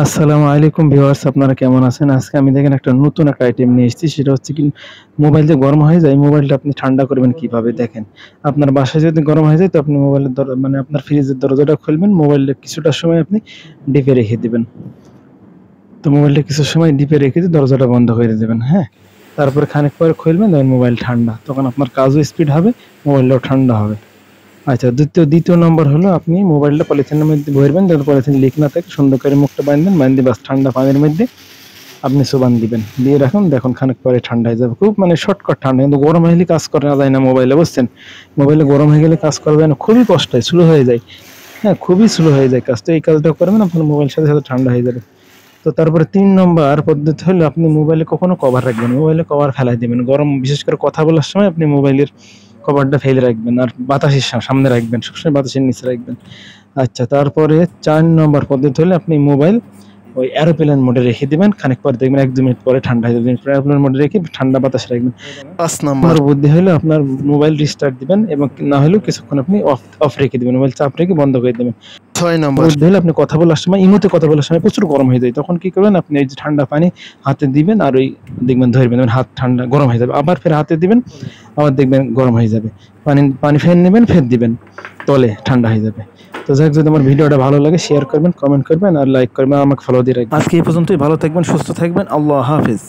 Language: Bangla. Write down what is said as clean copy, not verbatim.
আসসালামু আলাইকুম ভিউয়ার্স, আপনারা কেমন আছেন? আজকে আমি দেখেন একটা নতুন একটা আইটেম নিয়ে এসেছি। সেটা হচ্ছে কি, মোবাইল যে গরম হয়ে যায়, মোবাইলটা আপনি ঠান্ডা করবেন কিভাবে দেখেন। আপনার বাসায় যদি গরম হয়ে যায় তো আপনি মোবাইলের মানে আপনার ফ্রিজের দরজাটা খুলবেন, মোবাইলটা কিছুটা সময় আপনি ডিপে রেখে দিবেন। তো মোবাইলটা কিছু সময় ডিপে রেখে দিয়ে দরজাটা বন্ধ করে দিবেন, হ্যাঁ? তারপরে খানিক পরে খুলবেন, দেখবেন মোবাইল ঠান্ডা। তখন আপনার কাজও স্পিড হবে, মোবাইলটাও ঠান্ডা হবে। আচ্ছা, দ্বিতীয় নম্বর হলো আপনি মোবাইলটা পলিথিনের মধ্যে ভরবেন, যাতে পলিথিন লিক না থাকে। সুন্দর করে মুখটা বাঁধবেন, বাঁধে বাস ঠান্ডা পানির মধ্যে আপনি চুবান দিবেন, দিয়ে রাখুন, দেখুন খানিক পরে ঠান্ডা হয়ে যাবে। খুব মানে শর্টকাট ঠান্ডা, কিন্তু গরম হয়ে গেলে কাজ করা যায় না মোবাইলে, বুঝছেন? মোবাইলে গরম হয়ে গেলে কাজ করা যায় না, খুবই কষ্ট হয়, স্লো হয়ে যায়। হ্যাঁ, খুবই স্লো হয়ে যায় কাজ। তো এই কাজটা করবেন, আপনার মোবাইল সাথে সাথে ঠান্ডা হয়ে যাবে। তো তারপরে ৩ নম্বর পদ্ধতি হলো আপনি মোবাইলে কখনো কভার রাখবেন না। মোবাইলে কভার ফেলাই দিবেন। গরম বিশেষ করে কথা বলার সময় আপনি মোবাইলের কভারটা ফেলে রাখবেন। আর বাতাসের সামনে রাখবেন। সবসময় বাতাসের নিচে রাখবেন। আচ্ছা, তারপরে ৪ নম্বর পদ্ধতি হলো আপনি মোবাইল ওই এরোপ্লেন মোডে রেখে দিবেন। খানিক পরে দেখবেন ১-২ মিনিট পরে ঠান্ডা হয়ে যাবে। এরোপ্লেন মোডে রেখে ঠান্ডা বাতাসে রাখবেন। ৫ নম্বর বুদ্ধি হলো আপনার মোবাইল রিস্টার্ট দিবেন, এবং না হলেও কিছুক্ষণ আপনি অফ রেখে দিবেন। মোবাইল চাপ রেখে বন্ধ করে দিবেন। ৬ নম্বর বুদ্ধি হলো আপনি কথা বলার সময়, ইমোতে কথা বলার সময় প্রচুর গরম হয়ে যায়। তখন কি করবেন, আপনি এই যে ঠান্ডা পানি হাতে দিবেন, আর ওই দেখবেন ধরবেন, হাত ঠান্ডা গরম হয়ে যাবে। আবার ফের হাতে দিবেন, আবার দেখবেন গরম হয়ে যাবে। পানি ফের নেবেন, ফের দিবেন, তলে ঠান্ডা হয়ে যাবে। তো যাই হোক, যদি আমার ভিডিওটা ভালো লাগে শেয়ার করবেন, কমেন্ট করবেন, আর লাইক করবেন, আমাকে ফলো দিয়ে রাখবেন। আজকে এই পর্যন্তই। ভালো থাকবেন, সুস্থ থাকবেন। আল্লাহ হাফেজ।